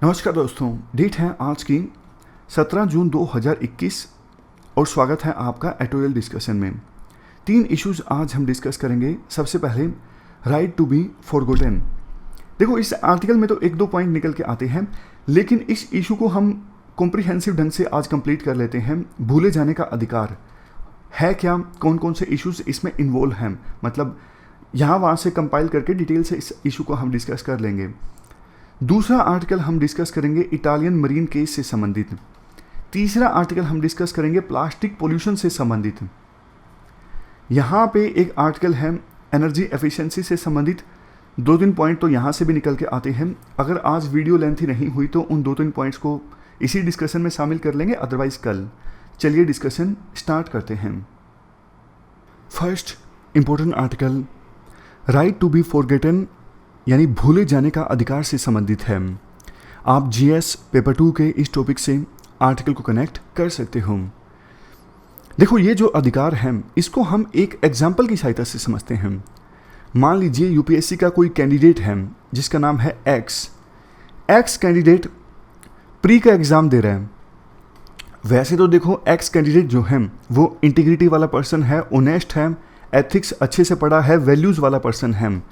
नमस्कार दोस्तों, डेट है आज की 17 जून 2021 और स्वागत है आपका एटोरियल डिस्कशन में। 3 इश्यूज आज हम डिस्कस करेंगे। सबसे पहले राइट टू बी फॉरगॉटन। देखो, इस आर्टिकल में तो 1-2 पॉइंट निकल के आते हैं, लेकिन इस इशू को हम कॉम्प्रिहेंसिव ढंग से आज कंप्लीट कर लेते हैं। भूले जाने का अधिकार है क्या, कौन कौन से इश्यूज इसमें इन्वॉल्व हैं, मतलब यहाँ वहाँ से कंपाइल करके डिटेल से इस इशू को हम डिस्कस कर लेंगे। दूसरा आर्टिकल हम डिस्कस करेंगे इटालियन मरीन केस से संबंधित। तीसरा आर्टिकल हम डिस्कस करेंगे प्लास्टिक पोल्यूशन से संबंधित। यहाँ पे एक आर्टिकल है एनर्जी एफिशिएंसी से संबंधित। 2-3 पॉइंट तो यहाँ से भी निकल के आते हैं। अगर आज वीडियो लेंथी नहीं हुई तो उन 2-3 पॉइंट्स को इसी डिस्कशन में शामिल कर लेंगे, अदरवाइज कल। चलिए डिस्कशन स्टार्ट करते हैं। First important article right to be forgotten यानी भूले जाने का अधिकार से संबंधित है। आप जीएस पेपर 2 के इस टॉपिक से आर्टिकल को कनेक्ट कर सकते हो। देखो, ये जो अधिकार है इसको हम एक एग्जाम्पल की सहायता से समझते हैं। मान लीजिए यूपीएससी का कोई कैंडिडेट है जिसका नाम है एक्स कैंडिडेट प्री का एग्ज़ाम दे रहा है। वैसे तो देखो, एक्स कैंडिडेट जो है वो इंटीग्रिटी वाला पर्सन है, ऑनेस्ट है, एथिक्स अच्छे से पढ़ा है, वैल्यूज़ वाला पर्सन है।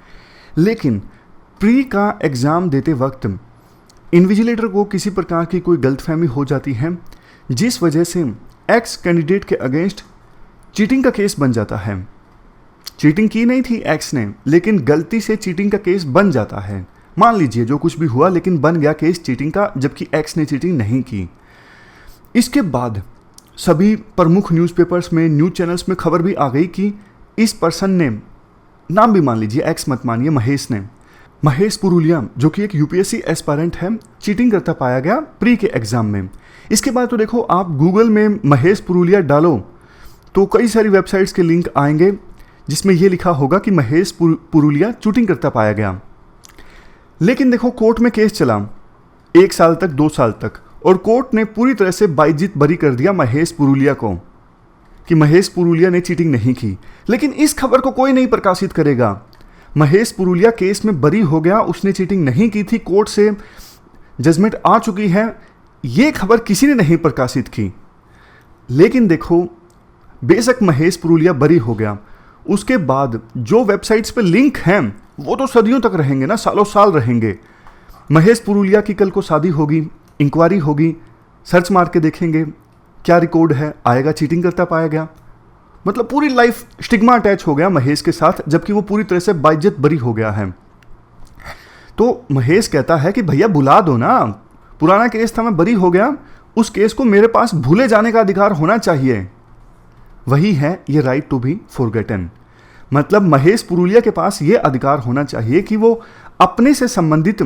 लेकिन प्री का एग्ज़ाम देते वक्त इन्विजिलेटर को किसी प्रकार की कोई गलतफहमी हो जाती है, जिस वजह से एक्स कैंडिडेट के अगेंस्ट चीटिंग का केस बन जाता है। चीटिंग की नहीं थी एक्स ने, लेकिन गलती से चीटिंग का केस बन जाता है। मान लीजिए जो कुछ भी हुआ, लेकिन बन गया केस चीटिंग का, जबकि एक्स ने चीटिंग नहीं की। इसके बाद सभी प्रमुख न्यूज़पेपर्स में, न्यूज़ चैनल्स में खबर भी आ गई कि इस पर्सन ने, नाम भी मान लीजिए, एक्स मत मानिए, महेश पुरुलिया, जो कि एक यूपीएससी एस्पायरेंट है, चीटिंग करता पाया गया प्री के एग्जाम में। इसके बाद तो देखो, आप गूगल में महेश पुरुलिया डालो तो कई सारी वेबसाइट्स के लिंक आएंगे जिसमें यह लिखा होगा कि महेश पुरुलिया चीटिंग करता पाया गया। लेकिन देखो, कोर्ट में केस चला 1 साल तक, 2 साल तक, और कोर्ट ने पूरी तरह से बाइज्जत बरी कर दिया महेश पुरुलिया को कि महेश पुरुलिया ने चीटिंग नहीं की। लेकिन इस खबर को कोई नहीं प्रकाशित करेगा। महेश पुरुलिया केस में बरी हो गया, उसने चीटिंग नहीं की थी, कोर्ट से जजमेंट आ चुकी है, ये खबर किसी ने नहीं प्रकाशित की। लेकिन देखो, बेशक महेश पुरुलिया बरी हो गया, उसके बाद जो वेबसाइट्स पे लिंक हैं वो तो सदियों तक रहेंगे ना, सालों साल रहेंगे। महेश पुरुलिया की कल को शादी होगी, इंक्वायरी होगी, सर्च मार के देखेंगे क्या रिकॉर्ड है, आएगा चीटिंग करता पाया गया। मतलब पूरी लाइफ स्टिग्मा अटैच हो गया महेश के साथ, जबकि वो पूरी तरह से बाइज्जत बरी हो गया है। तो महेश कहता है कि भैया बुला दो ना, पुराना केस था, मैं बरी हो गया, उस केस को मेरे पास भूले जाने का अधिकार होना चाहिए। वही है ये राइट टू बी फॉरगेटन। मतलब महेश पुरुलिया के पास ये अधिकार होना चाहिए कि वो अपने से संबंधित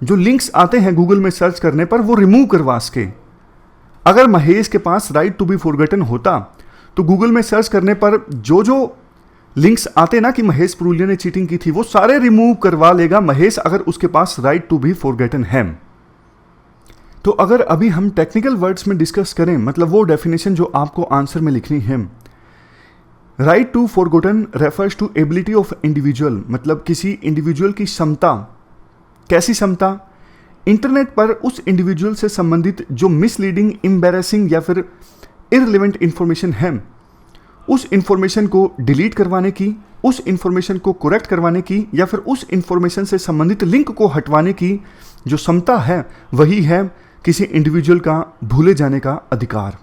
जो लिंक्स आते हैं गूगल में सर्च करने पर, वो रिमूव करवा सके। अगर महेश के पास राइट टू बी फॉरगेटन होता तो गूगल में सर्च करने पर जो लिंक्स आते ना कि महेश पुरुलिया ने चीटिंग की थी, वो सारे रिमूव करवा लेगा महेश, अगर उसके पास राइट टू बी फॉरगेटन है। तो अगर अभी हम टेक्निकल वर्ड्स में डिस्कस करें, मतलब वो डेफिनेशन जो आपको आंसर में लिखनी है, right to forgotten refers to ability of individual, मतलब किसी इंडिविजुअल की क्षमता। कैसी क्षमता? इंटरनेट पर उस इंडिविजुअल से संबंधित जो मिसलीडिंग, एम्बैरेसिंग या फिर इररिलेवेंट इंफॉर्मेशन है, उस इंफॉर्मेशन को डिलीट करवाने की, उस इंफॉर्मेशन को करेक्ट करवाने की, या फिर उस इंफॉर्मेशन से संबंधित लिंक को हटवाने की जो क्षमता है, वही है किसी इंडिविजुअल का भूले जाने का अधिकार।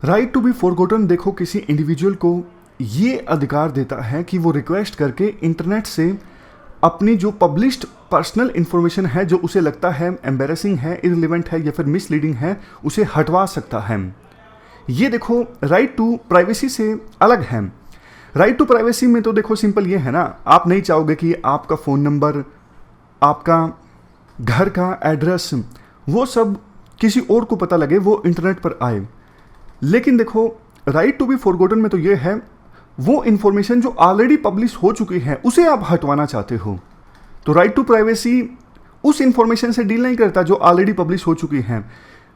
राइट टू बी फॉरगॉटन, देखो, किसी इंडिविजुअल को ये अधिकार देता है कि वो रिक्वेस्ट करके इंटरनेट से अपनी जो पब्लिश्ड पर्सनल इंफॉर्मेशन है, जो उसे लगता है एम्बैरेसिंग है, इररिलेवेंट है या फिर मिसलीडिंग है, उसे हटवा सकता है। ये देखो, राइट टू प्राइवेसी से अलग है। राइट टू प्राइवेसी में तो देखो सिंपल ये है ना, आप नहीं चाहोगे कि आपका फ़ोन नंबर, आपका घर का एड्रेस, वो सब किसी और को पता लगे, वो इंटरनेट पर आए। लेकिन देखो, राइट टू बी फॉरगॉटन में तो ये है, वो इंफॉर्मेशन जो ऑलरेडी पब्लिश हो चुकी है उसे आप हटवाना चाहते हो। तो राइट टू प्राइवेसी उस इंफॉर्मेशन से डील नहीं करता जो ऑलरेडी पब्लिश हो चुकी है।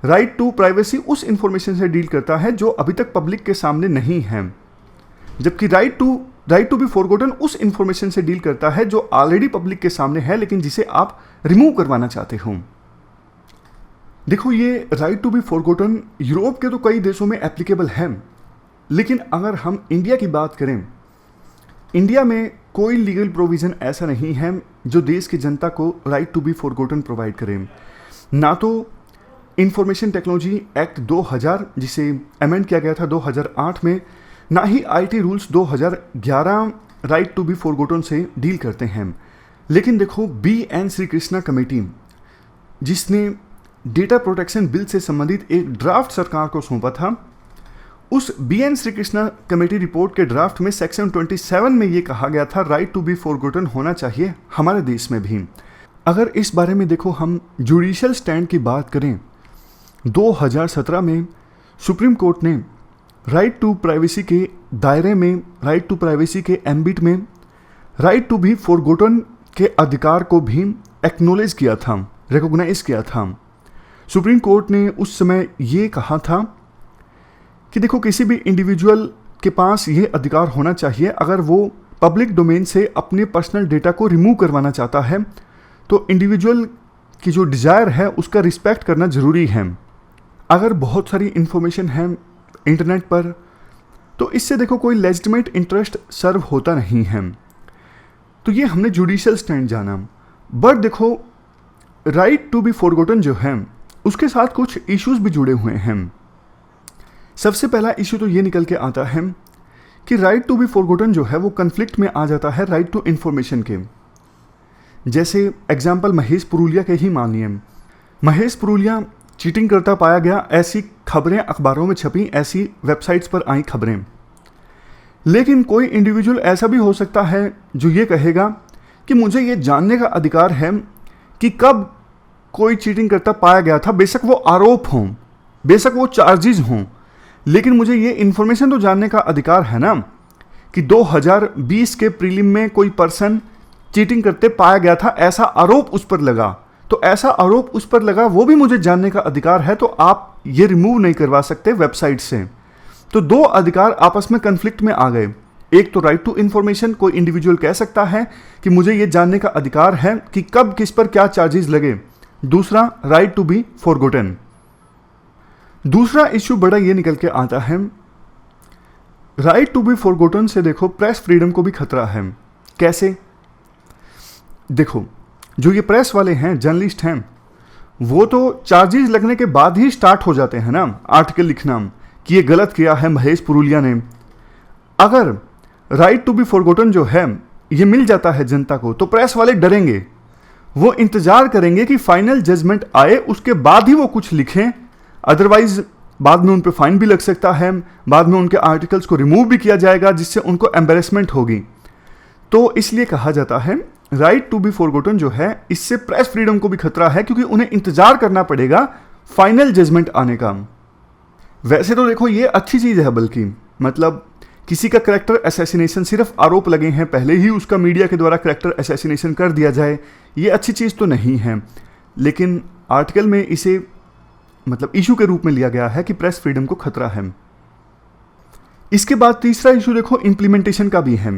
राइट टू प्राइवेसी उस इंफॉर्मेशन से डील करता है जो अभी तक पब्लिक के सामने नहीं है, जबकि राइट टू बी फॉरगॉटन उस इंफॉर्मेशन से डील करता है जो ऑलरेडी पब्लिक के सामने है, लेकिन जिसे आप रिमूव करवाना चाहते हो। देखो, ये right to be forgotten Europe के तो कई देशों में एप्लीकेबल है, लेकिन अगर हम इंडिया की बात करें, इंडिया में कोई लीगल प्रोविज़न ऐसा नहीं है जो देश की जनता को right to be forgotten provide करे। ना तो इंफॉर्मेशन टेक्नोलॉजी एक्ट 2000 जिसे अमेंड किया गया था 2008 में, ना ही IT rules 2011 right to be forgotten से डील करते हैं। लेकिन देखो, BN श्री कृष्णा कमेटी जिसने डेटा प्रोटेक्शन बिल से संबंधित एक ड्राफ्ट सरकार को सौंपा था, उस BN Shri Krishna committee report के ड्राफ्ट में सेक्शन 27 में ये कहा गया था राइट टू बी फॉरगॉटन होना चाहिए हमारे देश में भी। अगर इस बारे में देखो हम जुडिशियल स्टैंड की बात करें, 2017 में सुप्रीम कोर्ट ने राइट टू प्राइवेसी के दायरे में, राइट टू प्राइवेसी के एम्बिट में राइट टू बी फॉरगॉटन के अधिकार को भी एक्नॉलेज किया था, रिकॉग्नाइज किया था। सुप्रीम कोर्ट ने उस समय ये कहा था कि देखो, किसी भी इंडिविजुअल के पास ये अधिकार होना चाहिए, अगर वो पब्लिक डोमेन से अपने पर्सनल डेटा को रिमूव करवाना चाहता है तो इंडिविजुअल की जो डिज़ायर है उसका रिस्पेक्ट करना ज़रूरी है। अगर बहुत सारी इन्फॉर्मेशन है इंटरनेट पर तो इससे देखो कोई लेजिटिमेट इंटरेस्ट सर्व होता नहीं है। तो ये हमने जुडिशियल स्टैंड जाना। बट देखो, राइट टू बी फॉरगॉटन जो है उसके साथ कुछ इश्यूज भी जुड़े हुए हैं। सबसे पहला इशू तो ये निकल के आता है कि राइट टू बी फॉरगॉटन जो है वो कन्फ्लिक्ट में आ जाता है राइट टू इन्फॉर्मेशन के। जैसे एग्जाम्पल महेश पुरुलिया के ही मानिए, महेश पुरुलिया चीटिंग करता पाया गया, ऐसी खबरें अखबारों में छपी, ऐसी वेबसाइट्स पर आई खबरें। लेकिन कोई इंडिविजुअल ऐसा भी हो सकता है जो ये कहेगा कि मुझे ये जानने का अधिकार है कि कब कोई चीटिंग करता पाया गया था, बेशक वो आरोप हों, बेशक वो चार्जेस हों, लेकिन मुझे ये इन्फॉर्मेशन तो जानने का अधिकार है ना कि 2020 के प्रीलिम में कोई पर्सन चीटिंग करते पाया गया था, ऐसा आरोप उस पर लगा, तो ऐसा आरोप उस पर लगा वो भी मुझे जानने का अधिकार है, तो आप ये रिमूव नहीं करवा सकते वेबसाइट से। तो दो अधिकार आपस में कन्फ्लिक्ट में आ गए। एक तो राइट टू इन्फॉर्मेशन, कोई इंडिविजुअल कह सकता है कि मुझे ये जानने का अधिकार है कि कब किस पर क्या चार्जेस लगे। दूसरा, राइट टू बी फॉरगॉटन। दूसरा इश्यू बड़ा ये निकल के आता है, राइट टू बी फॉरगॉटन से देखो प्रेस फ्रीडम को भी खतरा है। कैसे? देखो, जो ये प्रेस वाले हैं, जर्नलिस्ट हैं, वो तो चार्जेस लगने के बाद ही स्टार्ट हो जाते हैं ना आर्टिकल लिखना कि ये गलत किया है महेश पुरुलिया ने। अगर राइट टू बी फॉरगॉटन जो है ये मिल जाता है जनता को तो प्रेस वाले डरेंगे, वो इंतजार करेंगे कि फाइनल जजमेंट आए उसके बाद ही वो कुछ लिखें, अदरवाइज बाद में उन पर फाइन भी लग सकता है, बाद में उनके आर्टिकल्स को रिमूव भी किया जाएगा जिससे उनको एम्बेरसमेंट होगी। तो इसलिए कहा जाता है राइट टू बी फॉरगॉटन जो है इससे प्रेस फ्रीडम को भी खतरा है, क्योंकि उन्हें इंतजार करना पड़ेगा फाइनल जजमेंट आने का। वैसे तो देखो ये अच्छी चीज़ है, बल्कि मतलब किसी का करेक्टर असैसिनेशन, सिर्फ आरोप लगे हैं पहले ही उसका मीडिया के द्वारा करेक्टर असैसिनेशन कर दिया जाए, ये अच्छी चीज़ तो नहीं है। लेकिन आर्टिकल में इसे मतलब इशू के रूप में लिया गया है कि प्रेस फ्रीडम को खतरा है। इसके बाद तीसरा इशू देखो इम्प्लीमेंटेशन का भी है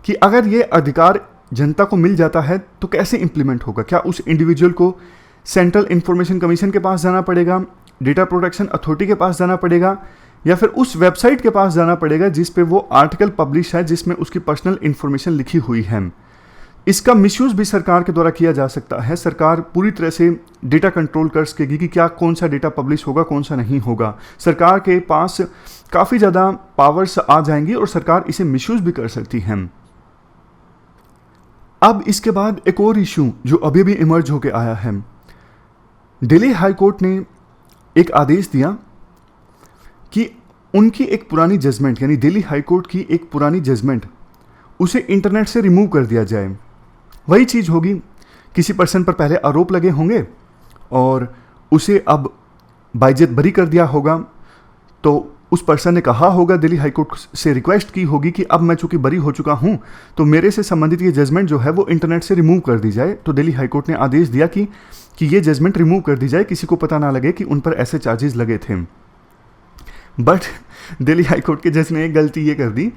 कि अगर ये अधिकार जनता को मिल जाता है तो कैसे इंप्लीमेंट होगा। क्या उस इंडिविजुअल को सेंट्रल इंफॉर्मेशन कमीशन के पास जाना पड़ेगा, डेटा प्रोटेक्शन अथॉरिटी के पास जाना पड़ेगा, या फिर उस वेबसाइट के पास जाना पड़ेगा जिस पे वो आर्टिकल पब्लिश है जिसमें उसकी पर्सनल इंफॉर्मेशन लिखी हुई है। इसका मिसयूज़ भी सरकार के द्वारा किया जा सकता है। सरकार पूरी तरह से डेटा कंट्रोल कर सकेगी कि क्या कौन सा डेटा पब्लिश होगा, कौन सा नहीं होगा। सरकार के पास काफ़ी ज़्यादा पावर्स आ जाएंगी और सरकार इसे मिसयूज़ भी कर सकती है। अब इसके बाद एक और इशू जो अभी भी इमर्ज होकर आया है, दिल्ली हाई कोर्ट ने एक आदेश दिया कि उनकी एक पुरानी जजमेंट, यानी दिल्ली हाई कोर्ट की एक पुरानी जजमेंट, उसे इंटरनेट से रिमूव कर दिया जाए। वही चीज़ होगी, किसी पर्सन पर पहले आरोप लगे होंगे और उसे अब बाइज्जत बरी कर दिया होगा, तो उस पर्सन ने कहा होगा, दिल्ली हाई कोर्ट से रिक्वेस्ट की होगी कि अब मैं चूंकि बरी हो चुका हूं तो मेरे से संबंधित ये जजमेंट जो है वो इंटरनेट से रिमूव कर दी जाए। तो दिल्ली हाई कोर्ट ने आदेश दिया कि ये जजमेंट रिमूव कर दी जाए, किसी को पता ना लगे कि उन पर ऐसे चार्जेस लगे थे। बट दिल्ली हाई कोर्ट के जज ने एक गलती ये कर दी,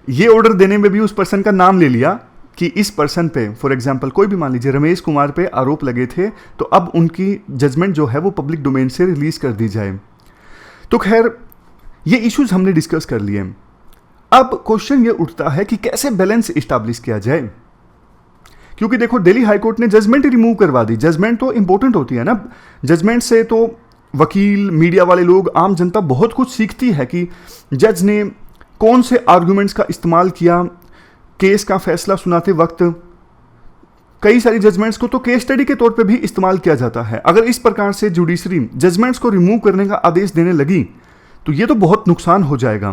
ये ऑर्डर देने में भी उस पर्सन का नाम ले लिया कि इस पर्सन पे, फॉर एग्जांपल कोई भी मान लीजिए रमेश कुमार पे आरोप लगे थे, तो अब उनकी जजमेंट जो है वो पब्लिक डोमेन से रिलीज कर दी जाए। तो खैर ये इश्यूज हमने डिस्कस कर लिए। अब क्वेश्चन ये उठता है कि कैसे बैलेंस इस्टेब्लिश किया जाए, क्योंकि देखो दिल्ली हाईकोर्ट ने जजमेंट रिमूव करवा दी। जजमेंट तो इंपॉर्टेंट होती है ना, जजमेंट से तो वकील, मीडिया वाले लोग, आम जनता बहुत कुछ सीखती है कि जज ने कौन से आर्गुमेंट्स का इस्तेमाल किया केस का फैसला सुनाते वक्त। कई सारी जजमेंट्स को तो केस स्टडी के तौर पे भी इस्तेमाल किया जाता है। अगर इस प्रकार से जुडिशरी जजमेंट्स को रिमूव करने का आदेश देने लगी तो ये तो बहुत नुकसान हो जाएगा।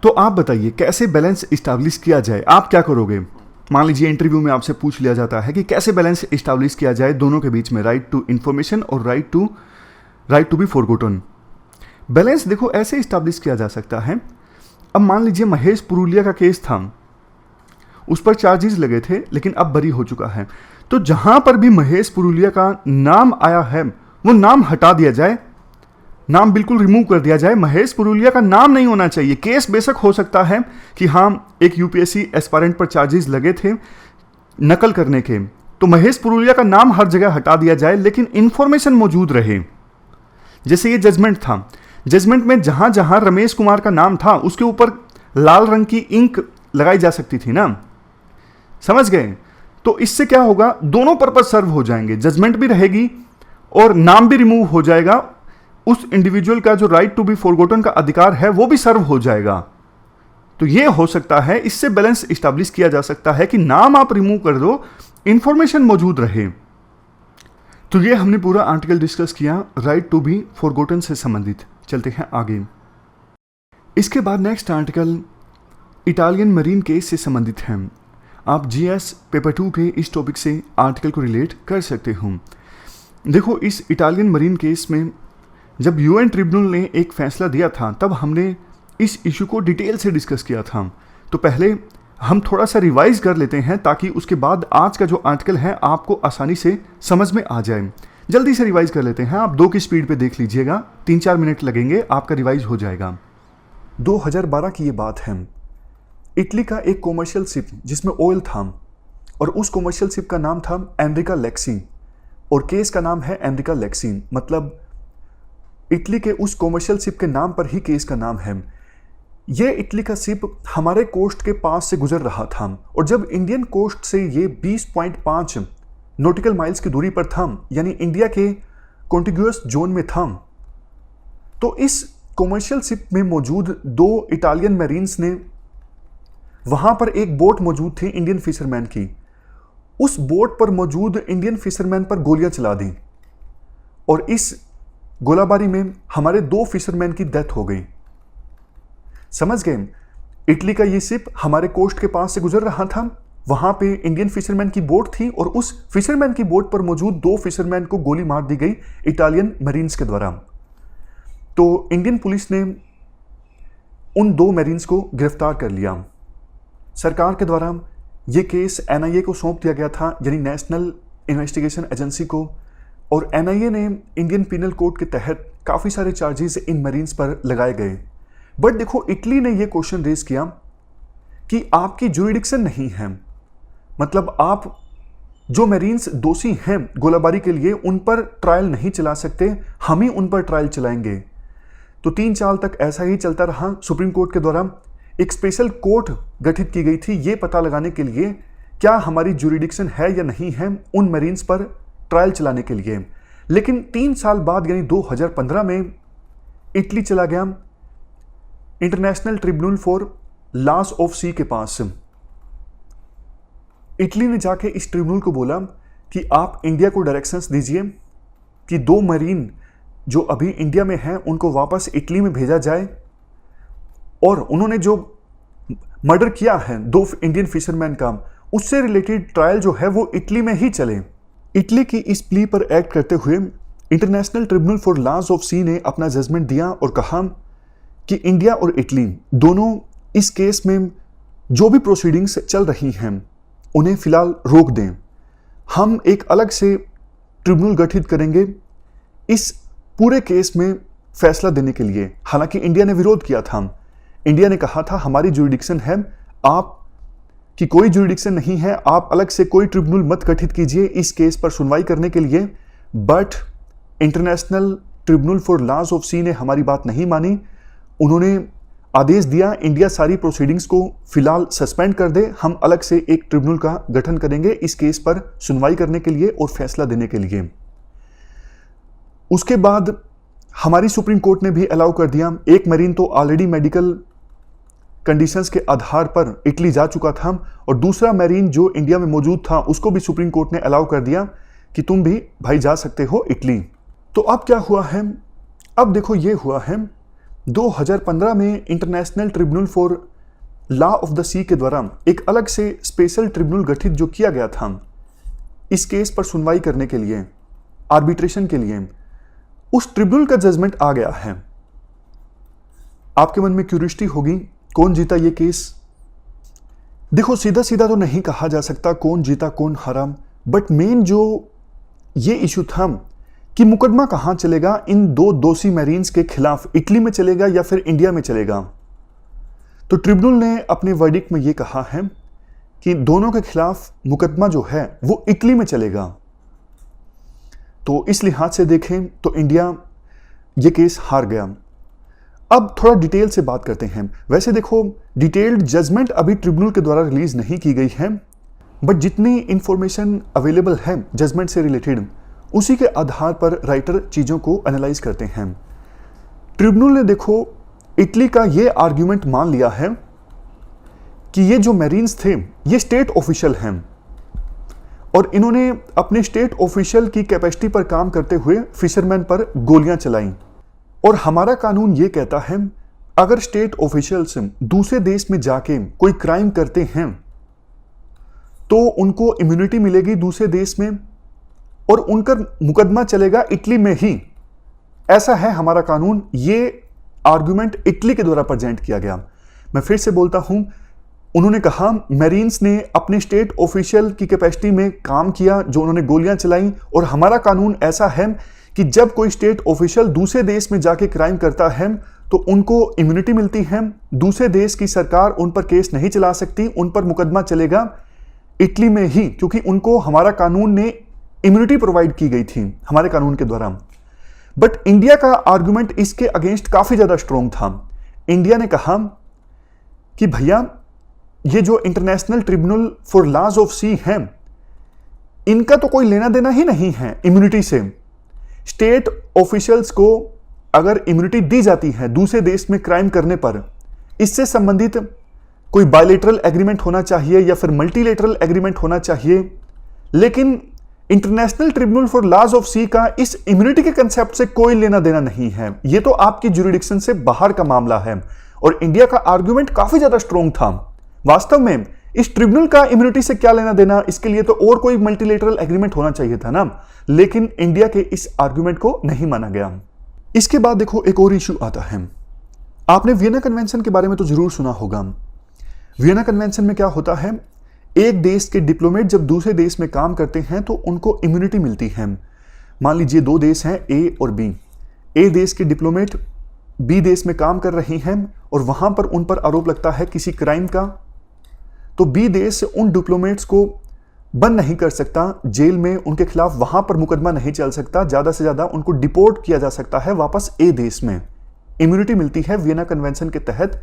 तो आप बताइए कैसे बैलेंस इस्टेब्लिश किया जाए, आप क्या करोगे? मान लीजिए इंटरव्यू में आपसे पूछ लिया जाता है कि कैसे बैलेंस इस्टेब्लिश किया जाए दोनों के बीच में, राइट टू इंफॉर्मेशन और right to be forgotten. Balance देखो ऐसे इस्टेब्लिश किया जा सकता है। अब मान लीजिए महेश पुरुलिया का केस था, उस पर चार्जेस लगे थे लेकिन अब बरी हो चुका है, तो जहां पर भी महेश पुरुलिया का नाम आया है वो नाम हटा दिया जाए, नाम बिल्कुल रिमूव कर दिया जाए। महेश पुरुलिया का नाम नहीं होना चाहिए। केस बेशक हो सकता है कि हाँ एक यूपीएससी एस्पायरेंट पर चार्जेस लगे थे नकल करने के, तो महेश पुरुलिया का नाम हर जगह हटा दिया जाए लेकिन इंफॉर्मेशन मौजूद रहे। जैसे ये जजमेंट था, जजमेंट में जहां जहां रमेश कुमार का नाम था उसके ऊपर लाल रंग की इंक लगाई जा सकती थी ना, समझ गए? तो इससे क्या होगा, दोनों पर्पज सर्व हो जाएंगे, जजमेंट भी रहेगी और नाम भी रिमूव हो जाएगा। उस इंडिविजुअल का जो राइट टू बी फॉरगॉटन का अधिकार है वो भी सर्व हो जाएगा। तो ये हो सकता है, इससे बैलेंस इस्टेब्लिश किया जा सकता है कि नाम आप रिमूव कर दो, इंफॉर्मेशन मौजूद रहे। तो ये हमने पूरा आर्टिकल डिस्कस किया राइट टू बी फॉरगॉटन से संबंधित। चलते हैं आगे। इसके बाद next article Italian marine case से संबंधित है। आप जीएस पेपर 2 के इस टॉपिक से आर्टिकल को रिलेट कर सकते हो। देखो इस इटालियन मरीन केस में जब यूएन ट्रिब्यूनल ने एक फैसला दिया था तब हमने इस इशू को डिटेल से डिस्कस किया था। तो पहले हम थोड़ा सा रिवाइज कर लेते हैं ताकि उसके बाद आज का जो आर्टिकल है आपको आसानी से समझ में आ जाए। जल्दी से रिवाइज कर लेते हैं, आप 2 की स्पीड पे देख लीजिएगा, 3-4 मिनट लगेंगे, आपका रिवाइज हो जाएगा। 2012 की ये बात है। इटली का एक कॉमर्शियल शिप जिसमें ऑयल था और उस कॉमर्शियल शिप का नाम था एनरिका लेक्सी और केस का नाम है एनरिका लेक्सी, मतलब इटली के उस कॉमर्शियल शिप के नाम पर ही केस का नाम है। ये इटली का शिप हमारे कोस्ट के पास से गुजर रहा था और जब इंडियन कोस्ट से ये 20.5 नॉटिकल माइल्स की दूरी पर था, यानी इंडिया के कॉन्टिग्यूअस जोन में था, तो इस कॉमर्शियल शिप में मौजूद 2 इटालियन मैरीन्स ने, वहां पर एक बोट मौजूद थी इंडियन फिशरमैन की, उस बोट पर मौजूद इंडियन फिशरमैन पर गोलियां चला दी और इस गोलाबारी में हमारे 2 फिशरमैन की डेथ हो गई। समझ गए? इटली का ये शिप हमारे कोस्ट के पास से गुजर रहा था, वहां पे इंडियन फिशरमैन की बोट थी और उस फिशरमैन की बोट पर मौजूद 2 फिशरमैन को गोली मार दी गई इटालियन मरीन्स के द्वारा। तो इंडियन पुलिस ने उन 2 मरीन्स को गिरफ्तार कर लिया। सरकार के द्वारा ये केस एनआईए को सौंप दिया गया था, यानी नेशनल इन्वेस्टिगेशन एजेंसी को, और एनआईए ने इंडियन पीनल कोड के तहत काफ़ी सारे चार्जेस इन मरीन्स पर लगाए गए। बट देखो इटली ने ये क्वेश्चन रेज किया कि आपकी जुरिडिक्शन नहीं है, मतलब आप जो मरीन्स दोषी हैं गोलाबारी के लिए उन पर ट्रायल नहीं चला सकते, हम ही उन पर ट्रायल चलाएंगे। तो 3 साल तक ऐसा ही चलता रहा। सुप्रीम कोर्ट के द्वारा एक स्पेशल कोर्ट गठित की गई थी ये पता लगाने के लिए क्या हमारी जुरिडिक्शन है या नहीं है उन मरीन्स पर ट्रायल चलाने के लिए। लेकिन 3 साल बाद यानी 2015 में इटली चला गया international tribunal for laws of sea के पास। इटली ने जाके इस ट्रिब्यूनल को बोला कि आप इंडिया को डायरेक्शंस दीजिए कि 2 मरीन जो अभी इंडिया में हैं उनको वापस इटली में भेजा जाए, और उन्होंने जो मर्डर किया है 2 इंडियन फिशरमैन का, उससे रिलेटेड ट्रायल जो है वो इटली में ही चले। इटली की इस प्ली पर एक्ट करते हुए international tribunal for laws of sea ने अपना जजमेंट दिया और कहा कि इंडिया और इटली दोनों इस केस में जो भी प्रोसीडिंग्स चल रही हैं उन्हें फिलहाल रोक दें। हम एक अलग से ट्रिब्यूनल गठित करेंगे इस पूरे केस में फैसला देने के लिए। हालांकि इंडिया ने विरोध किया था। इंडिया ने कहा था हमारी जुरिडिक्शन है, आप कि कोई जुरिडिक्शन नहीं है, आप अलग से कोई ट्रिब्यूनल मत गठित कीजिए इस केस पर सुनवाई करने के लिए। But international tribunal for laws of sea ने हमारी बात नहीं मानी। उन्होंने आदेश दिया इंडिया सारी प्रोसीडिंग्स को फिलहाल सस्पेंड कर दे, हम अलग से एक ट्रिब्यूनल का गठन करेंगे इस केस पर सुनवाई करने के लिए और फैसला देने के लिए। उसके बाद हमारी सुप्रीम कोर्ट ने भी अलाउ कर दिया, एक मरीन तो ऑलरेडी मेडिकल कंडीशंस के आधार पर इटली जा चुका था और दूसरा मरीन जो इंडिया में मौजूद था उसको भी सुप्रीम कोर्ट ने अलाउ कर दिया कि तुम भी भाई जा सकते हो इटली। तो अब क्या हुआ है, अब देखो ये हुआ है 2015 में international tribunal for law of the sea के द्वारा एक अलग से स्पेशल ट्रिब्यूनल गठित जो किया गया था इस केस पर सुनवाई करने के लिए, आर्बिट्रेशन के लिए, उस ट्रिब्यूनल का जजमेंट आ गया है। आपके मन में क्यूरियोसिटी होगी कौन जीता ये केस। देखो सीधा सीधा तो नहीं कहा जा सकता कौन जीता कौन हारा, बट मेन जो ये इशू था कि मुकदमा कहां चलेगा, इन दो दोषी मैरीन्स के खिलाफ, इटली में चलेगा या फिर इंडिया में चलेगा। तो ट्रिब्यूनल ने अपने वर्डिक्ट में ये कहा है कि दोनों के खिलाफ मुकदमा जो है वो इटली में चलेगा। तो इस लिहाज से देखें तो इंडिया ये केस हार गया। अब थोड़ा डिटेल से बात करते हैं। वैसे देखो डिटेल्ड जजमेंट अभी ट्रिब्यूनल के द्वारा रिलीज नहीं की गई है, बट जितनी इंफॉर्मेशन अवेलेबल है जजमेंट से रिलेटेड उसी के आधार पर राइटर चीज़ों को एनालाइज करते हैं। ट्रिब्यूनल ने देखो इटली का ये आर्ग्यूमेंट मान लिया है कि ये जो मैरीन्स थे ये स्टेट ऑफिशियल हैं और इन्होंने अपने स्टेट ऑफिशियल की कैपेसिटी पर काम करते हुए फिशरमैन पर गोलियां चलाईं। और हमारा कानून ये कहता है अगर स्टेट ऑफिशियल्स दूसरे देश में जाके कोई क्राइम करते हैं तो उनको इम्यूनिटी मिलेगी दूसरे देश में और उनका मुकदमा चलेगा इटली में ही। ऐसा है हमारा कानून। ये आर्गुमेंट इटली के द्वारा प्रेजेंट किया गया। मैं फिर से बोलता हूं, उन्होंने कहा मैरीन्स ने अपने स्टेट ऑफिशियल की कैपेसिटी में काम किया जो उन्होंने गोलियां चलाई, और हमारा कानून ऐसा है कि जब कोई स्टेट ऑफिशियल दूसरे देश में जाके क्राइम करता है तो उनको इम्यूनिटी मिलती है, दूसरे देश की सरकार उन पर केस नहीं चला सकती, उन पर मुकदमा चलेगा इटली में ही, क्योंकि उनको हमारा कानून ने इम्यूनिटी प्रोवाइड की गई थी हमारे कानून के द्वारा। बट इंडिया का आर्गुमेंट इसके अगेंस्ट काफी ज्यादा स्ट्रॉन्ग था। इंडिया ने कहा कि भैया ये जो international tribunal for laws of sea है इनका तो कोई लेना देना ही नहीं है इम्यूनिटी से। स्टेट ऑफिशियल्स को अगर इम्यूनिटी दी जाती है दूसरे देश में क्राइम करने पर, इससे संबंधित कोई बायलैटरल एग्रीमेंट होना चाहिए या फिर मल्टीलेटरल एग्रीमेंट होना चाहिए, लेकिन international tribunal for laws of sea का इस इम्यूनिटी के कंसेप्ट से कोई लेना देना नहीं है। ये तो आपकी ज्यूरिडिक्शन से बाहर का मामला है। और इंडिया का आर्गुमेंट काफी ज्यादा स्ट्रॉन्ग था। वास्तव में इस ट्रिब्यूनल का इम्यूनिटी से क्या लेना देना, इसके लिए तो और कोई मल्टीलेटरल एग्रीमेंट होना चाहिए था ना, लेकिन इंडिया के इस आर्गुमेंट को नहीं माना गया। इसके बाद देखो एक और इशू आता है। आपने वियना कन्वेंशन के बारे में तो जरूर सुना होगा। वियना कन्वेंशन में क्या होता है, एक देश के डिप्लोमेट जब दूसरे देश में काम करते हैं तो उनको इम्यूनिटी मिलती है। मान लीजिए दो देश हैं ए और बी। ए देश के डिप्लोमेट बी देश में काम कर रही हैं और वहां पर उन पर आरोप लगता है किसी क्राइम का, तो बी देश उन डिप्लोमेट्स को बंद नहीं कर सकता जेल में, उनके खिलाफ वहां पर मुकदमा नहीं चल सकता, ज्यादा से ज्यादा उनको डिपोर्ट किया जा सकता है वापस ए देश में। इम्यूनिटी मिलती है वियना कन्वेंशन के तहत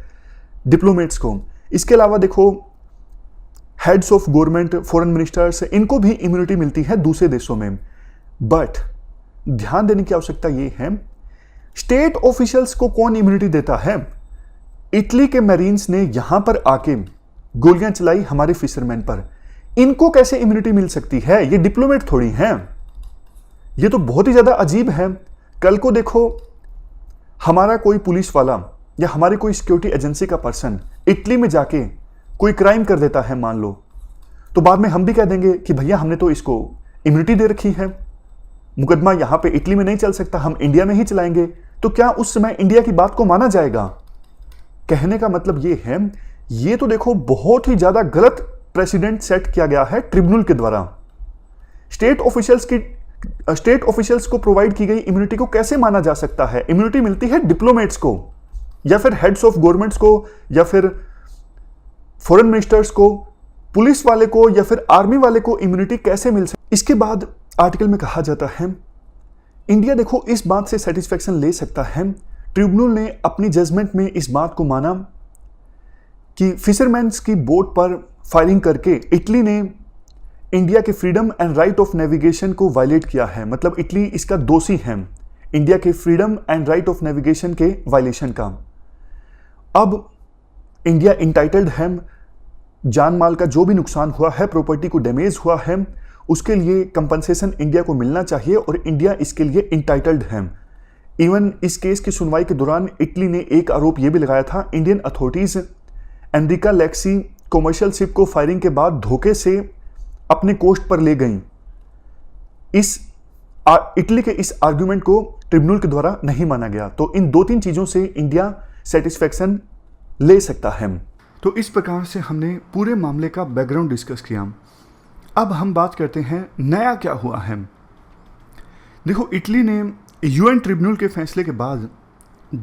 डिप्लोमेट्स को। इसके अलावा देखो heads of government, foreign ministers, इनको भी इम्यूनिटी मिलती है दूसरे देशों में। बट ध्यान देने की आवश्यकता यह है, स्टेट ऑफिशियल्स को कौन इम्यूनिटी देता है? इटली के मैरीन्स ने यहां पर आके गोलियां चलाई हमारे फिशरमैन पर, इनको कैसे इम्यूनिटी मिल सकती है? ये डिप्लोमेट थोड़ी हैं। ये तो बहुत ही ज्यादा अजीब है। कल को देखो हमारा कोई पुलिस वाला या हमारी कोई सिक्योरिटी एजेंसी का पर्सन इटली में जाके कोई क्राइम कर देता है मान लो, तो बाद में हम भी कह देंगे कि भैया हमने तो इसको इम्यूनिटी दे रखी है, मुकदमा यहां पे इटली में नहीं चल सकता, हम इंडिया में ही चलाएंगे। तो क्या उस समय इंडिया की बात को माना जाएगा? कहने का मतलब ये है, ये तो देखो बहुत ही ज्यादा गलत प्रेसिडेंट सेट किया गया है ट्रिब्यूनल के द्वारा। स्टेट ऑफिशियल्स को प्रोवाइड की गई इम्यूनिटी को कैसे माना जा सकता है? इम्यूनिटी मिलती है डिप्लोमेट्स को या फिर हेड्स ऑफ गवर्नमेंट्स को या फिर फॉरेन मिनिस्टर्स को, पुलिस वाले को या फिर आर्मी वाले को इम्यूनिटी कैसे मिल सकती। इसके बाद आर्टिकल में कहा जाता है इंडिया देखो इस बात से सेटिस्फेक्शन ले सकता है, ट्रिब्यूनल ने अपनी जजमेंट में इस बात को माना कि फिशरमैन्स की बोट पर फायरिंग करके इटली ने इंडिया के freedom and right of navigation को वायलेट किया है। मतलब इटली इसका दोषी है इंडिया के freedom and right of navigation के वायलेशन का। अब इंडिया इंटाइटल्ड है, जान माल का जो भी नुकसान हुआ है, प्रॉपर्टी को डैमेज हुआ है, उसके लिए कंपनसेशन इंडिया को मिलना चाहिए और इंडिया इसके लिए इंटाइटल्ड है। इवन इस केस की सुनवाई के दौरान इटली ने एक आरोप यह भी लगाया था, Indian authorities Enrica Lexie commercial ship को फायरिंग के बाद धोखे से अपने कोस्ट पर ले गई। इटली के इस आर्गुमेंट को ट्रिब्यूनल के द्वारा नहीं माना गया। तो इन 2-3 चीजों से इंडिया सेटिस्फेक्शन ले सकता है। तो इस प्रकार से हमने पूरे मामले का बैकग्राउंड डिस्कस किया। अब हम बात करते हैं नया क्या हुआ है। देखो इटली ने यूएन ट्रिब्यूनल के फैसले के बाद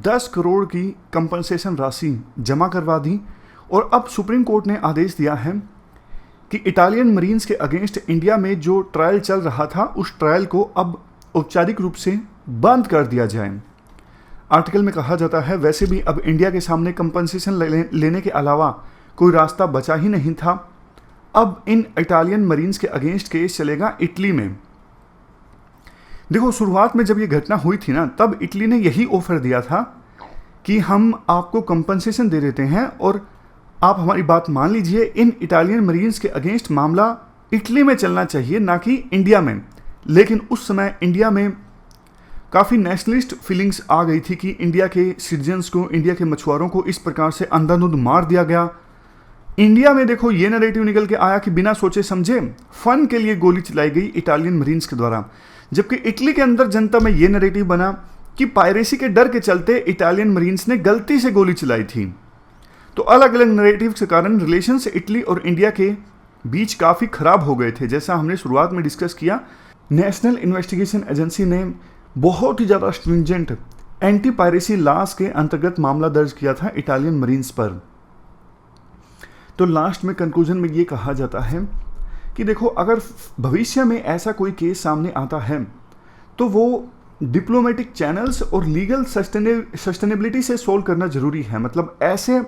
10 करोड़ की कंपनसेशन राशि जमा करवा दी और अब सुप्रीम कोर्ट ने आदेश दिया है कि इटालियन मरीन्स के अगेंस्ट इंडिया में जो ट्रायल चल रहा था उस ट्रायल को अब औपचारिक रूप से बंद कर दिया जाए। आर्टिकल में कहा जाता है वैसे भी अब इंडिया के सामने कंपनसेशन लेने के अलावा कोई रास्ता बचा ही नहीं था। अब इन इटालियन मरीन्स के अगेंस्ट केस चलेगा इटली में। देखो शुरुआत में जब ये घटना हुई थी ना, तब इटली ने यही ऑफर दिया था कि हम आपको कंपनसेशन दे देते हैं और आप हमारी बात मान लीजिए, इन इटालियन मरीन्स के अगेंस्ट मामला इटली में चलना चाहिए ना कि इंडिया में। लेकिन उस समय इंडिया में काफ़ी नेशनलिस्ट फीलिंग्स आ गई थी कि इंडिया के सिटीजन्स को, इंडिया के मछुआरों को इस प्रकार से अंधाधुंध मार दिया गया। इंडिया में देखो ये नैरेटिव निकल के आया कि बिना सोचे समझे फन के लिए गोली चलाई गई इटालियन मरीन्स के द्वारा, जबकि इटली के अंदर जनता में ये नैरेटिव बना कि पायरेसी के डर के चलते इटालियन मरीन्स ने गलती से गोली चलाई थी। तो अलग अलग नैरेटिव के कारण रिलेशंस इटली और इंडिया के बीच काफ़ी खराब हो गए थे। जैसा हमने शुरुआत में डिस्कस किया, नेशनल इन्वेस्टिगेशन एजेंसी ने बहुत ही ज़्यादा स्ट्रिंजेंट एंटी पायरेसी लॉस के अंतर्गत मामला दर्ज किया था इटालियन मरीन्स पर। तो लास्ट में कंक्लूजन में ये कहा जाता है कि देखो अगर भविष्य में ऐसा कोई केस सामने आता है तो वो डिप्लोमेटिक चैनल्स और लीगल सस्टेनेबिलिटी से सोल्व करना जरूरी है। मतलब ऐसे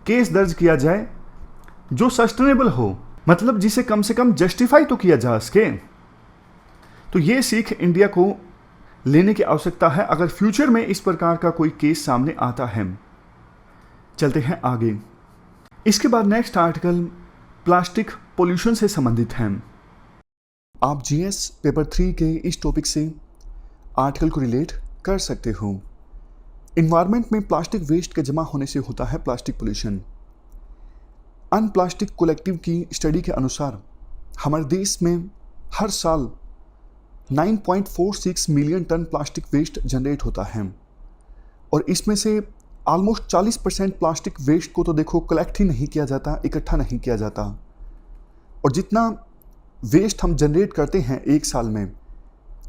केस दर्ज किया जाए जो सस्टेनेबल हो, मतलब जिसे कम से कम जस्टिफाई तो किया जा सके। तो ये सीख इंडिया को लेने की आवश्यकता है अगर फ्यूचर में इस प्रकार का कोई केस सामने आता है। चलते हैं आगे। इसके बाद नेक्स्ट आर्टिकल प्लास्टिक पोल्यूशन से संबंधित है। आप जीएस पेपर 3 के इस टॉपिक से आर्टिकल को रिलेट कर सकते हो। इन्वायरमेंट में प्लास्टिक वेस्ट के जमा होने से होता है प्लास्टिक पोल्यूशन। अनप्लास्टिक कलेक्टिव की स्टडी के अनुसार हमारे देश में हर साल 9.46 million ton plastic waste generate होता है और इसमें से ऑलमोस्ट 40% प्लास्टिक वेस्ट को तो देखो कलेक्ट ही नहीं किया जाता, इकट्ठा नहीं किया जाता। और जितना वेस्ट हम जनरेट करते हैं एक साल में,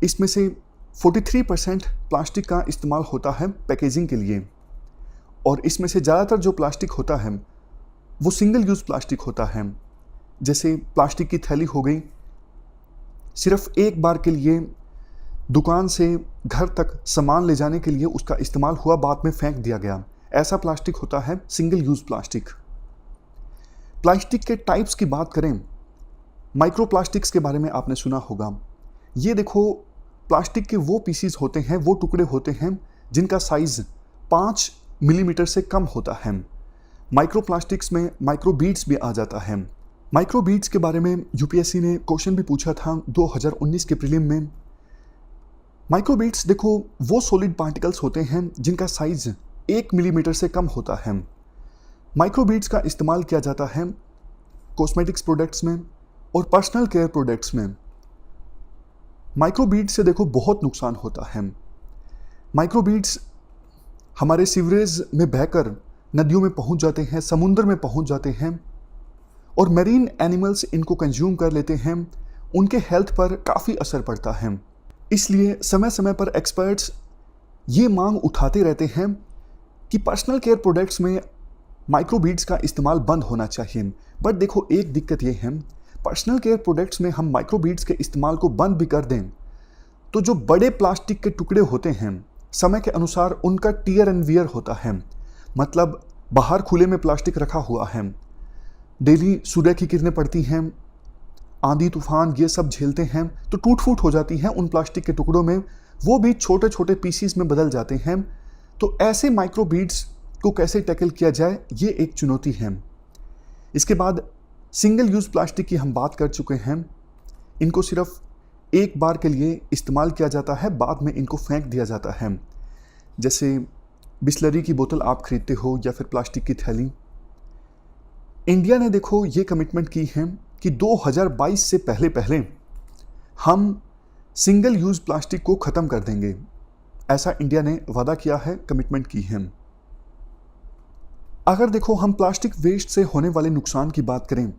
इसमें से 43% प्लास्टिक का इस्तेमाल होता है पैकेजिंग के लिए और इसमें से ज़्यादातर जो प्लास्टिक होता है वो सिंगल यूज़ प्लास्टिक होता है। जैसे प्लास्टिक की थैली हो गई, सिर्फ एक बार के लिए दुकान से घर तक सामान ले जाने के लिए उसका इस्तेमाल हुआ, बाद में फेंक दिया गया, ऐसा प्लास्टिक होता है सिंगल यूज़ प्लास्टिक। प्लास्टिक के टाइप्स की बात करें, माइक्रो प्लास्टिक्स के बारे में आपने सुना होगा। ये देखो प्लास्टिक के वो पीसीज होते हैं, वो टुकड़े होते हैं जिनका साइज़ 5 मिलीमीटर से कम होता है। माइक्रो प्लास्टिक्स में माइक्रो बीड्स भी आ जाता है। माइक्रो बीड्स के बारे में यूपीएससी ने क्वेश्चन भी पूछा था 2019 के प्रीलिम में। माइक्रो बीड्स देखो वो सॉलिड पार्टिकल्स होते हैं जिनका साइज 1 मिलीमीटर से कम होता है। माइक्रो बीड्स का इस्तेमाल किया जाता है कॉस्मेटिक्स प्रोडक्ट्स में और पर्सनल केयर प्रोडक्ट्स में। माइक्रो बीड्स से देखो बहुत नुकसान होता है। माइक्रो बीड्स हमारे सीवरेज में बहकर नदियों में पहुंच जाते हैं, समुद्र में पहुंच जाते हैं और मैरीन एनिमल्स इनको कंज्यूम कर लेते हैं। उनके हेल्थ पर काफ़ी असर पड़ता है। इसलिए समय समय पर एक्सपर्ट्स ये मांग उठाते रहते हैं कि पर्सनल केयर प्रोडक्ट्स में माइक्रोबीड्स का इस्तेमाल बंद होना चाहिए। बट देखो एक दिक्कत ये है, पर्सनल केयर प्रोडक्ट्स में हम माइक्रोबीड्स के इस्तेमाल को बंद भी कर दें तो जो बड़े प्लास्टिक के टुकड़े होते हैं समय के अनुसार उनका टियर एंड वियर होता है। मतलब बाहर खुले में प्लास्टिक रखा हुआ है, डेली सूर्य की किरणें पड़ती हैं, आंधी तूफान ये सब झेलते हैं तो टूट फूट हो जाती हैं उन प्लास्टिक के टुकड़ों में, वो भी छोटे छोटे पीसीज में बदल जाते हैं। तो ऐसे माइक्रोबीड्स को कैसे टैकल किया जाए, ये एक चुनौती है। इसके बाद सिंगल यूज़ प्लास्टिक की हम बात कर चुके हैं। इनको सिर्फ एक बार के लिए इस्तेमाल किया जाता है, बाद में इनको फेंक दिया जाता है। जैसे बिस्लरी की बोतल आप खरीदते हो या फिर प्लास्टिक की थैली। इंडिया ने देखो ये कमिटमेंट की है कि 2022 से पहले पहले हम सिंगल यूज़ प्लास्टिक को ख़त्म कर देंगे। ऐसा इंडिया ने वादा किया है, कमिटमेंट की है। अगर देखो हम प्लास्टिक वेस्ट से होने वाले नुकसान की बात करें,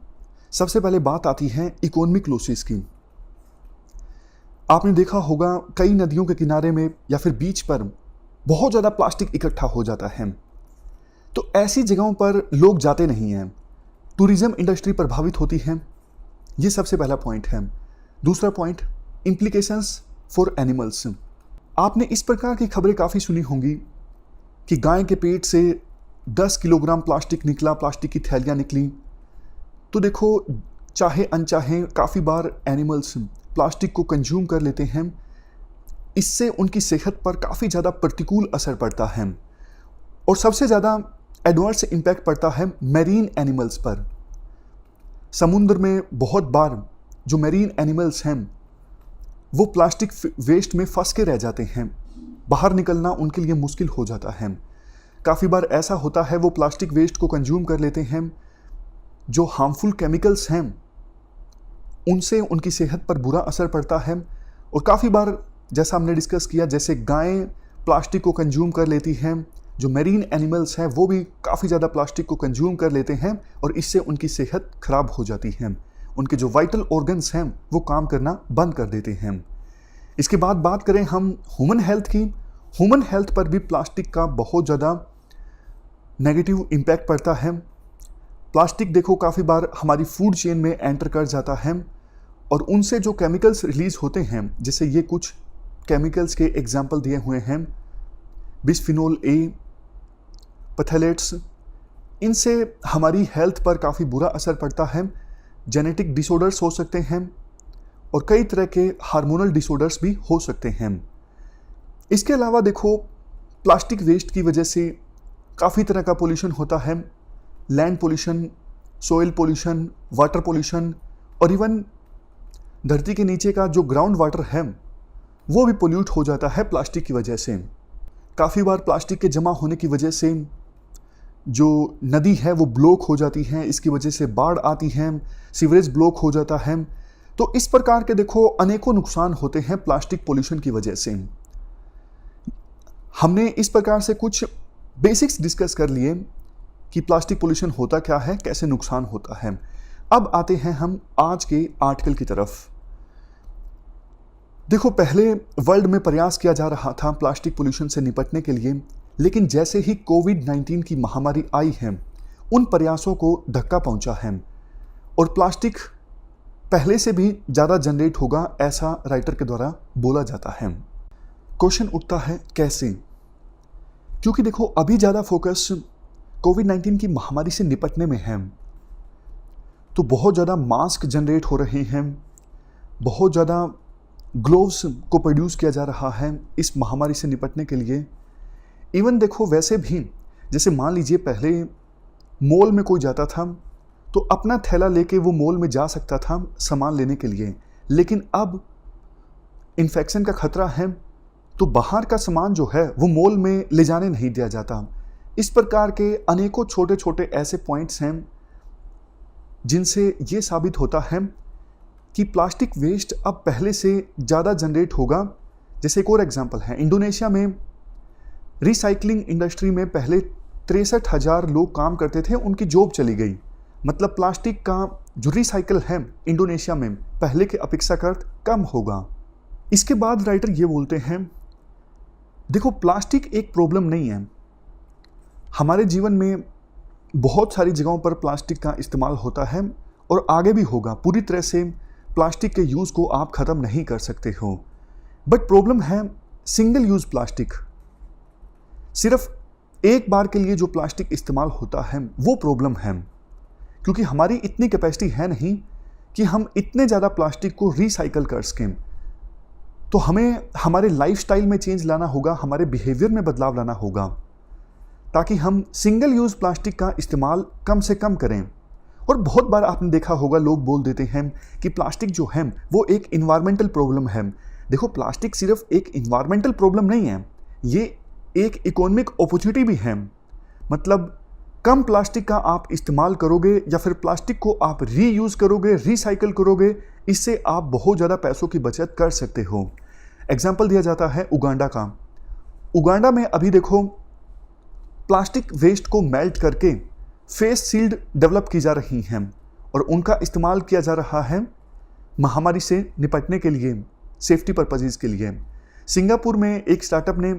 सबसे पहले बात आती है इकोनॉमिक लॉसेस की। आपने देखा होगा कई नदियों के किनारे में या फिर बीच पर बहुत ज़्यादा प्लास्टिक इकट्ठा हो जाता है, तो ऐसी जगहों पर लोग जाते नहीं हैं, टूरिज्म इंडस्ट्री प्रभावित होती है। ये सबसे पहला पॉइंट है। दूसरा पॉइंट, इम्प्लीकेशंस फॉर एनिमल्स। आपने इस प्रकार की खबरें काफ़ी सुनी होंगी कि गाय के पेट से 10 किलोग्राम प्लास्टिक निकला, प्लास्टिक की थैलियाँ निकली। तो देखो चाहे अनचाहे काफ़ी बार एनिमल्स प्लास्टिक को कंज्यूम कर लेते हैं। इससे उनकी सेहत पर काफ़ी ज़्यादा प्रतिकूल असर पड़ता है और सबसे ज़्यादा एडवर्स इम्पैक्ट पड़ता है मैरीन एनिमल्स पर। समुद्र में बहुत बार जो मैरीन एनिमल्स हैं वो प्लास्टिक वेस्ट में फंस के रह जाते हैं, बाहर निकलना उनके लिए मुश्किल हो जाता है। काफ़ी बार ऐसा होता है वो प्लास्टिक वेस्ट को कंज्यूम कर लेते हैं, जो हार्मफुल केमिकल्स हैं उनसे उनकी सेहत पर बुरा असर पड़ता है। और काफ़ी बार जैसा हमने डिस्कस किया, जैसे गायें प्लास्टिक को कंज्यूम कर लेती हैं, जो मैरीन एनिमल्स हैं वो भी काफ़ी ज़्यादा प्लास्टिक को कंज्यूम कर लेते हैं और इससे उनकी सेहत खराब हो जाती है। उनके जो वाइटल ऑर्गन्स हैं वो काम करना बंद कर देते हैं। इसके बाद बात करें हम ह्यूमन हेल्थ की। ह्यूमन हेल्थ पर भी प्लास्टिक का बहुत ज़्यादा नेगेटिव इम्पैक्ट पड़ता है। प्लास्टिक देखो काफ़ी बार हमारी फूड चेन में एंटर कर जाता है और उनसे जो केमिकल्स रिलीज होते हैं, जैसे ये कुछ केमिकल्स के एग्जाम्पल दिए हुए हैं, बिस्फिनोल ए, पैथेलेट्स, इनसे हमारी हेल्थ पर काफ़ी बुरा असर पड़ता है। जेनेटिक डिसऑर्डर्स हो सकते हैं और कई तरह के हार्मोनल डिसऑर्डर्स भी हो सकते हैं। इसके अलावा देखो प्लास्टिक वेस्ट की वजह से काफ़ी तरह का पोल्यूशन होता है। Land pollution, soil pollution, water pollution और इवन धरती के नीचे का जो ग्राउंड वाटर है वो भी पोल्यूट हो जाता है प्लास्टिक की वजह से। काफ़ी बार प्लास्टिक के जमा होने की वजह से जो नदी है वो ब्लॉक हो जाती है, इसकी वजह से बाढ़ आती है, सीवरेज ब्लॉक हो जाता है। तो इस प्रकार के देखो अनेकों नुकसान होते हैं प्लास्टिक पोल्यूशन की वजह से। हमने इस प्रकार से कुछ बेसिक्स डिस्कस कर लिए कि प्लास्टिक पोल्यूशन होता क्या है, कैसे नुकसान होता है। अब आते हैं हम आज के आर्टिकल की तरफ। देखो पहले वर्ल्ड में प्रयास किया जा रहा था प्लास्टिक पोल्यूशन से निपटने के लिए, लेकिन जैसे ही कोविड-19 की महामारी आई है उन प्रयासों को धक्का पहुंचा है और प्लास्टिक पहले से भी ज़्यादा जनरेट होगा, ऐसा राइटर के द्वारा बोला जाता है। क्वेश्चन उठता है कैसे? क्योंकि देखो अभी ज़्यादा फोकस कोविड-19 की महामारी से निपटने में है, तो बहुत ज़्यादा मास्क जनरेट हो रहे हैं, बहुत ज़्यादा ग्लोव्स को प्रोड्यूस किया जा रहा है इस महामारी से निपटने के लिए। इवन देखो वैसे भी जैसे मान लीजिए पहले मॉल में कोई जाता था तो अपना थैला लेके वो मॉल में जा सकता था सामान लेने के लिए, लेकिन अब इन्फेक्शन का खतरा है तो बाहर का सामान जो है वो मॉल में ले जाने नहीं दिया जाता। इस प्रकार के अनेकों छोटे छोटे ऐसे पॉइंट्स हैं जिनसे ये साबित होता है कि प्लास्टिक वेस्ट अब पहले से ज़्यादा जनरेट होगा। जैसे एक और एग्जांपल है, इंडोनेशिया में रिसाइकलिंग इंडस्ट्री में पहले 63,000 लोग काम करते थे, उनकी जॉब चली गई। मतलब प्लास्टिक का जो रिसाइकल है इंडोनेशिया में पहले के अपेक्षाकृत कम होगा। इसके बाद राइटर ये बोलते हैं, देखो प्लास्टिक एक प्रॉब्लम नहीं है, हमारे जीवन में बहुत सारी जगहों पर प्लास्टिक का इस्तेमाल होता है और आगे भी होगा। पूरी तरह से प्लास्टिक के यूज़ को आप ख़त्म नहीं कर सकते हो। बट प्रॉब्लम है सिंगल यूज़ प्लास्टिक। सिर्फ एक बार के लिए जो प्लास्टिक इस्तेमाल होता है वो प्रॉब्लम है, क्योंकि हमारी इतनी कैपेसिटी है नहीं कि हम इतने ज़्यादा प्लास्टिक को रिसाइकल कर सकें। तो हमें हमारे लाइफस्टाइल में चेंज लाना होगा, हमारे बिहेवियर में बदलाव लाना होगा, ताकि हम सिंगल यूज़ प्लास्टिक का इस्तेमाल कम से कम करें। और बहुत बार आपने देखा होगा लोग बोल देते हैं कि प्लास्टिक जो है वो एक इन्वायरमेंटल प्रॉब्लम है। देखो, प्लास्टिक सिर्फ एक इन्वायरमेंटल प्रॉब्लम नहीं है, ये एक इकोनॉमिक अपॉर्चुनिटी भी है। मतलब कम प्लास्टिक का आप इस्तेमाल करोगे या फिर प्लास्टिक को आप रीयूज़ करोगे, रिसाइकल करोगे, इससे आप बहुत ज़्यादा पैसों की बचत कर सकते हो। एग्जाम्पल दिया जाता है उगांडा का। उगांडा में अभी देखो प्लास्टिक वेस्ट को मेल्ट करके फेस शील्ड डेवलप की जा रही हैं और उनका इस्तेमाल किया जा रहा है महामारी से निपटने के लिए, सेफ्टी पर्पजेज़ के लिए। सिंगापुर में एक स्टार्टअप ने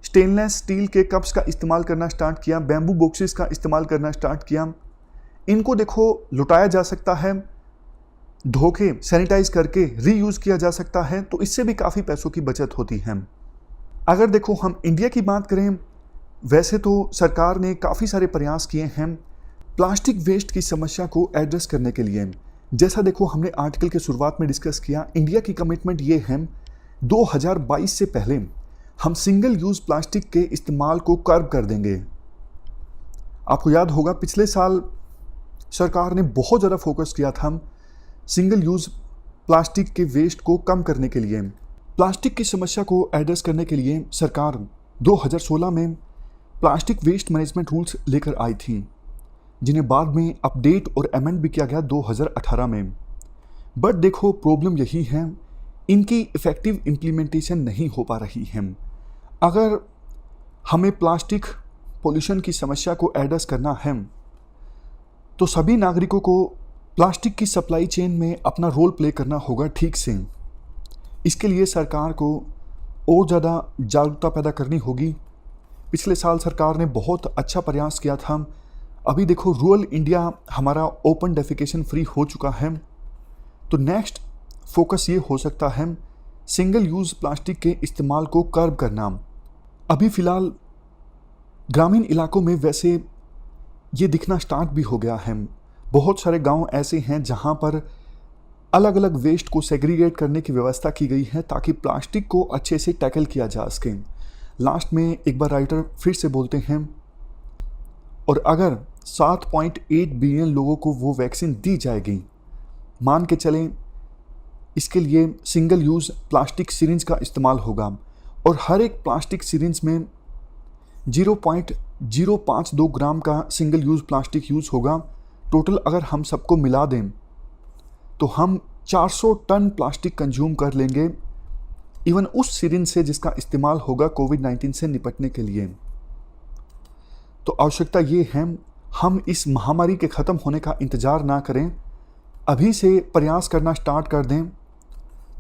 स्टेनलेस स्टील के कप्स का इस्तेमाल करना स्टार्ट किया, बैम्बू बॉक्सेस का इस्तेमाल करना स्टार्ट किया। इनको देखो लुटाया जा सकता है, धो के सैनिटाइज करके रीयूज़ किया जा सकता है, तो इससे भी काफ़ी पैसों की बचत होती है। अगर देखो हम इंडिया की बात करें, वैसे तो सरकार ने काफ़ी सारे प्रयास किए हैं प्लास्टिक वेस्ट की समस्या को एड्रेस करने के लिए। जैसा देखो हमने आर्टिकल के शुरुआत में डिस्कस किया, इंडिया की कमिटमेंट ये है 2022 से पहले हम सिंगल यूज़ प्लास्टिक के इस्तेमाल को कर्ब कर देंगे। आपको याद होगा पिछले साल सरकार ने बहुत ज़्यादा फोकस किया था सिंगल यूज़ प्लास्टिक के वेस्ट को कम करने के लिए। प्लास्टिक की समस्या को एड्रेस करने के लिए सरकार 2016 में प्लास्टिक वेस्ट मैनेजमेंट रूल्स लेकर आई थी, जिन्हें बाद में अपडेट और अमेंड भी किया गया 2018 में। बट देखो प्रॉब्लम यही है, इनकी इफ़ेक्टिव इम्प्लीमेंटेशन नहीं हो पा रही है। अगर हमें प्लास्टिक पोल्यूशन की समस्या को एड्रेस करना है तो सभी नागरिकों को प्लास्टिक की सप्लाई चेन में अपना रोल प्ले करना होगा ठीक से। इसके लिए सरकार को और ज़्यादा जागरूकता पैदा करनी होगी। पिछले साल सरकार ने बहुत अच्छा प्रयास किया था। अभी देखो रूरल इंडिया हमारा ओपन डेफिकेशन फ्री हो चुका है, तो नेक्स्ट फोकस ये हो सकता है सिंगल यूज़ प्लास्टिक के इस्तेमाल को कर्ब करना। अभी फ़िलहाल ग्रामीण इलाकों में वैसे ये दिखना स्टार्ट भी हो गया है। बहुत सारे गांव ऐसे हैं जहां पर अलग अलग वेस्ट को सेग्रीगेट करने की व्यवस्था की गई है ताकि प्लास्टिक को अच्छे से टैकल किया जा सके। लास्ट में एक बार राइटर फिर से बोलते हैं, और अगर 7.8 बिलियन लोगों को वो वैक्सीन दी जाएगी, मान के चलें इसके लिए सिंगल यूज़ प्लास्टिक सिरिंज का इस्तेमाल होगा और हर एक प्लास्टिक सिरिंज में 0.052 ग्राम का सिंगल यूज़ प्लास्टिक यूज़ होगा। टोटल अगर हम सबको मिला दें तो हम 400 टन प्लास्टिक कंज्यूम कर लेंगे, इवन उस सिरिंज से जिसका इस्तेमाल होगा कोविड-19 से निपटने के लिए। तो आवश्यकता ये है हम इस महामारी के ख़त्म होने का इंतज़ार ना करें, अभी से प्रयास करना स्टार्ट कर दें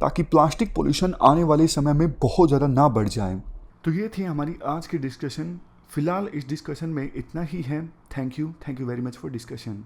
ताकि प्लास्टिक पोल्यूशन आने वाले समय में बहुत ज़्यादा ना बढ़ जाए। तो ये थी हमारी आज की डिस्कशन। फ़िलहाल इस डिस्कशन में इतना ही है। Thank you very much for discussion.